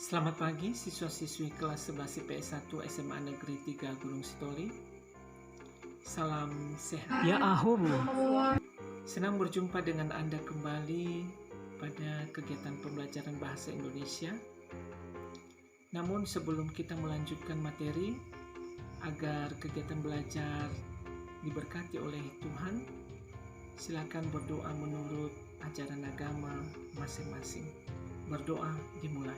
Selamat pagi siswa-siswi kelas 11 IPS 1 SMA Negeri 3 Gunung Sitoli. Salam sehat. Ya ahum. Senang berjumpa dengan Anda kembali pada kegiatan pembelajaran bahasa Indonesia. Namun sebelum kita melanjutkan materi, agar kegiatan belajar diberkati oleh Tuhan, silakan berdoa menurut ajaran agama masing-masing. Berdoa dimulai.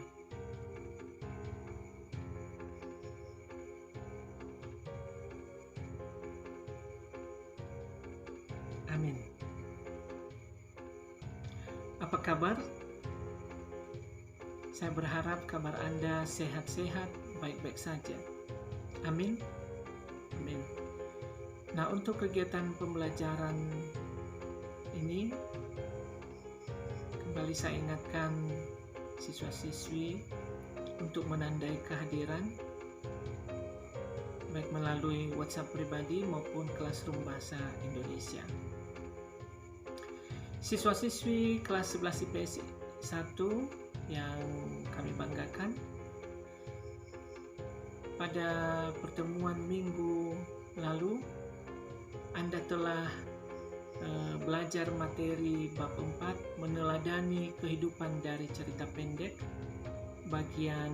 Amin. Apa kabar? Saya berharap kabar Anda sehat-sehat, baik-baik saja. Amin. Amin. Nah, untuk kegiatan pembelajaran ini, kembali saya ingatkan siswa-siswi untuk menandai kehadiran baik melalui WhatsApp pribadi maupun Classroom Bahasa Indonesia. Siswa-siswi kelas 11 IPS 1 yang kami banggakan, pada pertemuan minggu lalu Anda telah belajar materi bab 4 meneladani kehidupan dari cerita pendek, bagian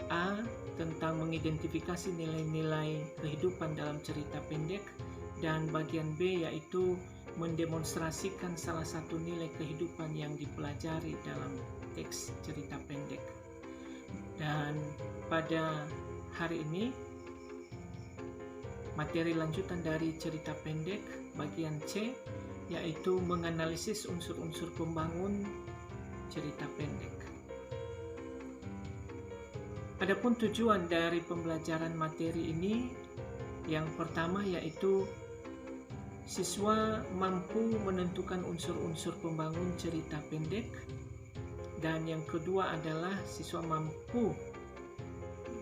A tentang mengidentifikasi nilai-nilai kehidupan dalam cerita pendek, dan bagian B yaitu mendemonstrasikan salah satu nilai kehidupan yang dipelajari dalam teks cerita pendek. Dan pada hari ini, materi lanjutan dari cerita pendek bagian C yaitu menganalisis unsur-unsur pembangun cerita pendek. Adapun tujuan dari pembelajaran materi ini, yang pertama yaitu siswa mampu menentukan unsur-unsur pembangun cerita pendek, dan yang kedua adalah siswa mampu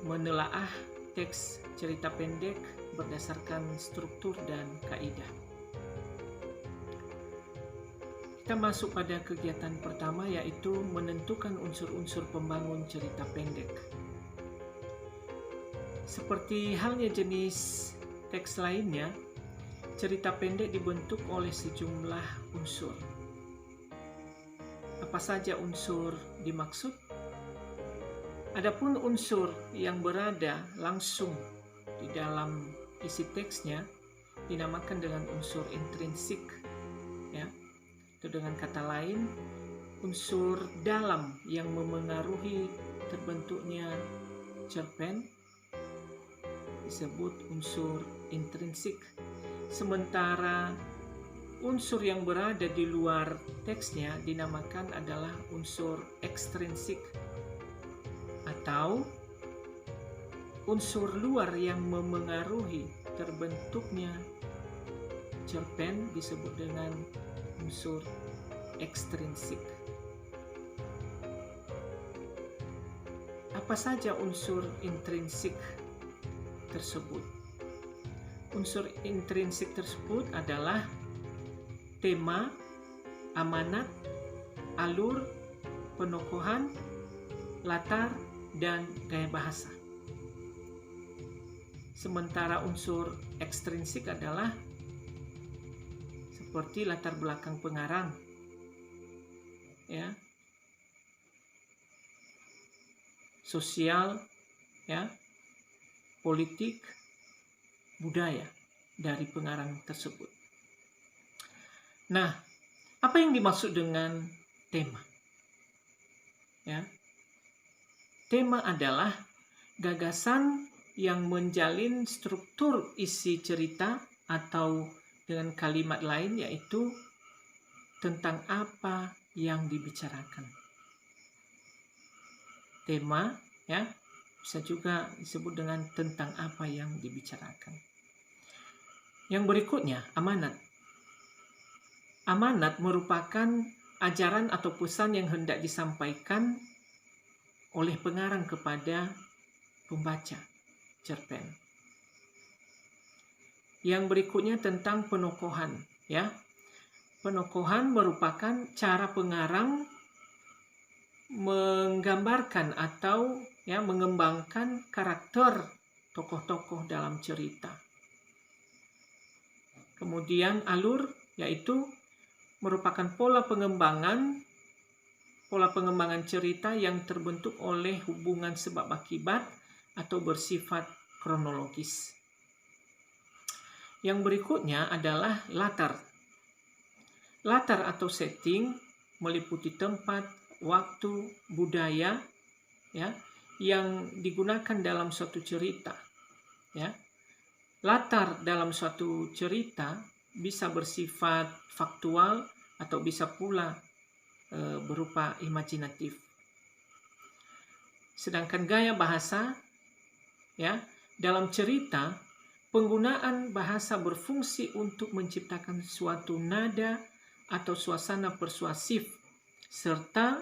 menelaah teks cerita pendek berdasarkan struktur dan kaidah. Kita masuk pada kegiatan pertama yaitu menentukan unsur-unsur pembangun cerita pendek. Seperti halnya jenis teks lainnya, cerita pendek dibentuk oleh sejumlah unsur. Apa saja unsur dimaksud? Adapun unsur yang berada langsung di dalam isi teksnya dinamakan dengan unsur intrinsik, ya. Itu dengan kata lain, unsur dalam yang memengaruhi terbentuknya cerpen disebut unsur intrinsik. Sementara unsur yang berada di luar teksnya dinamakan adalah unsur ekstrinsik, atau unsur luar yang memengaruhi terbentuknya cerpen disebut dengan unsur ekstrinsik. Apa saja unsur intrinsik tersebut? Unsur intrinsik tersebut adalah tema, amanat, alur, penokohan, latar, dan gaya bahasa. Sementara unsur ekstrinsik adalah seperti latar belakang pengarang, ya, sosial, ya, politik, budaya dari pengarang tersebut. Nah, apa yang dimaksud dengan tema? Ya, tema adalah gagasan yang menjalin struktur isi cerita, atau dengan kalimat lain yaitu tentang apa yang dibicarakan. Tema, ya, bisa juga disebut dengan tentang apa yang dibicarakan. Yang berikutnya, amanat. Amanat merupakan ajaran atau pesan yang hendak disampaikan oleh pengarang kepada pembaca cerpen. Yang berikutnya tentang penokohan, ya. Penokohan merupakan cara pengarang menggambarkan atau ya mengembangkan karakter tokoh-tokoh dalam cerita. Kemudian alur yaitu merupakan pola pengembangan cerita yang terbentuk oleh hubungan sebab akibat atau bersifat kronologis. Yang berikutnya adalah latar. Latar atau setting meliputi tempat, waktu, budaya ya yang digunakan dalam suatu cerita. Ya. Latar dalam suatu cerita bisa bersifat faktual atau bisa pula berupa imajinatif. Sedangkan gaya bahasa ya, dalam cerita penggunaan bahasa berfungsi untuk menciptakan suatu nada atau suasana persuasif serta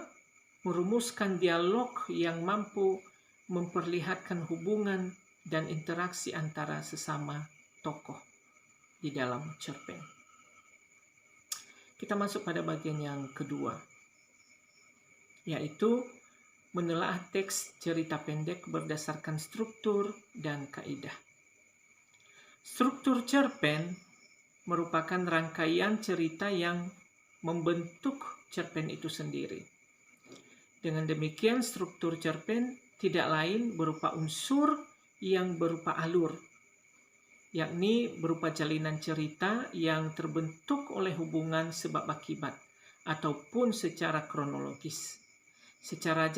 merumuskan dialog yang mampu memperlihatkan hubungan dan interaksi antara sesama tokoh di dalam cerpen. Kita masuk pada bagian yang kedua, yaitu menelaah teks cerita pendek berdasarkan struktur dan kaidah. Struktur cerpen merupakan rangkaian cerita yang membentuk cerpen itu sendiri. Dengan demikian, struktur cerpen tidak lain berupa unsur yang berupa alur, yakni berupa jalinan cerita yang terbentuk oleh hubungan sebab akibat ataupun secara kronologis. Secara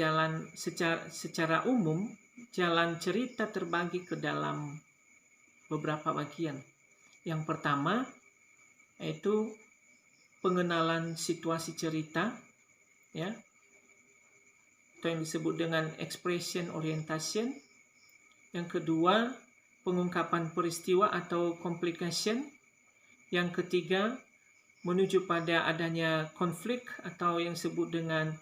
umum, jalan cerita terbagi ke dalam beberapa bagian. Yang pertama yaitu pengenalan situasi cerita, ya, atau yang disebut dengan expression orientation. Yang kedua, pengungkapan peristiwa atau complication. Yang ketiga, menuju pada adanya konflik atau yang disebut dengan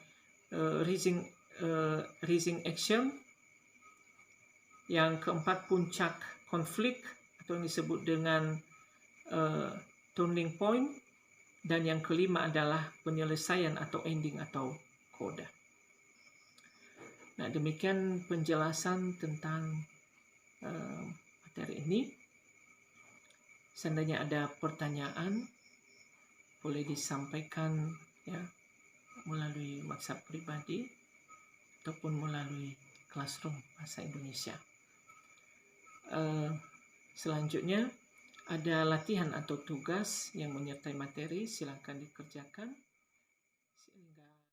rising action. Yang keempat, puncak konflik atau yang disebut dengan turning point. Dan yang kelima adalah penyelesaian atau ending atau coda. Nah, demikian penjelasan tentang materi ini. Seandainya ada pertanyaan, boleh disampaikan ya melalui WhatsApp pribadi ataupun melalui Classroom Bahasa Indonesia. Selanjutnya ada latihan atau tugas yang menyertai materi, silakan dikerjakan.